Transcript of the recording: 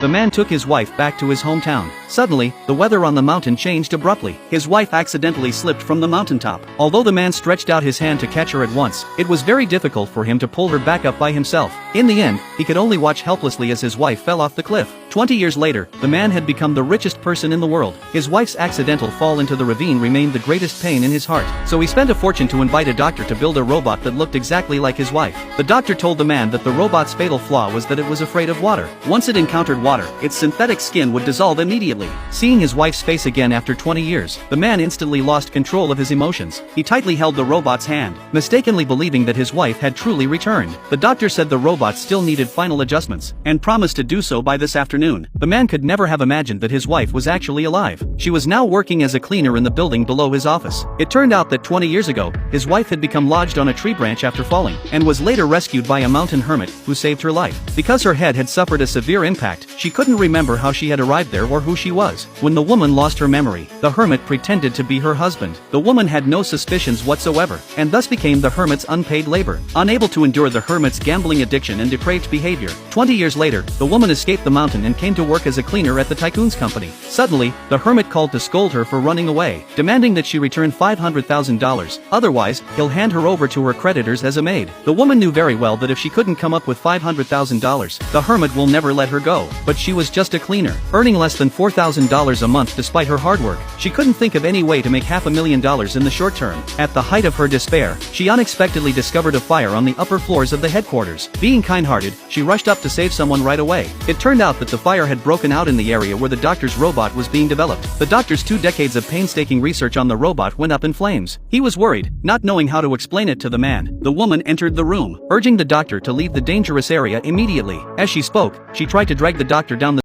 the man took his wife back to his hometown. Suddenly, the weather on the mountain changed abruptly. His wife accidentally slipped from the mountaintop. Although the man stretched out his hand to catch her at once, it was very difficult for him to pull her back up by himself. In the end, he could only watch helplessly as his wife fell off the cliff. 20 years later, the man had become the richest person in the world. His wife's accidental fall into the ravine remained the greatest pain in his heart, so he spent a fortune to invite a doctor to build a robot that looked exactly like his wife. The doctor told the man that the robot's fatal flaw was that it was afraid of water. Once it encountered water, its synthetic skin would dissolve immediately. Seeing his wife's face again after 20 years, the man instantly lost control of his emotions. He tightly held the robot's hand, mistakenly believing that his wife had truly returned. The doctor said the robot still needed final adjustments, and promised to do so by this afternoon. The man could never have imagined that his wife was actually alive. She was now working as a cleaner in the building below his office. It turned out that 20 years ago, his wife had become lodged on a tree branch after falling, and was later rescued by a mountain hermit, who saved her life. Because her head had suffered a severe impact, she couldn't remember how she had arrived there or who she was. When the woman lost her memory, the hermit pretended to be her husband. The woman had no suspicions whatsoever, and thus became the hermit's unpaid labor. Unable to endure the hermit's gambling addiction and depraved behavior, 20 years later, the woman escaped the mountain and came to work as a cleaner at the tycoon's company. Suddenly, the hermit called to scold her for running away, demanding that she return $500,000, otherwise, he'll hand her over to her creditors as a maid. The woman knew very well that if she couldn't come up with $500,000, the hermit will never let her go. But she was just a cleaner, earning less than $4,000 a month despite her hard work. She couldn't think of any way to make $500,000 in the short term. At the height of her despair, she unexpectedly discovered a fire on the upper floors of the headquarters. Being kind-hearted, she rushed up to save someone right away. It turned out that the fire had broken out in the area where the doctor's robot was being developed. The doctor's 2 decades of painstaking research on the robot went up in flames. He was worried, not knowing how to explain it to the man. The woman entered the room, urging the doctor to leave the dangerous area immediately. As she spoke, she tried to drag the doctor down the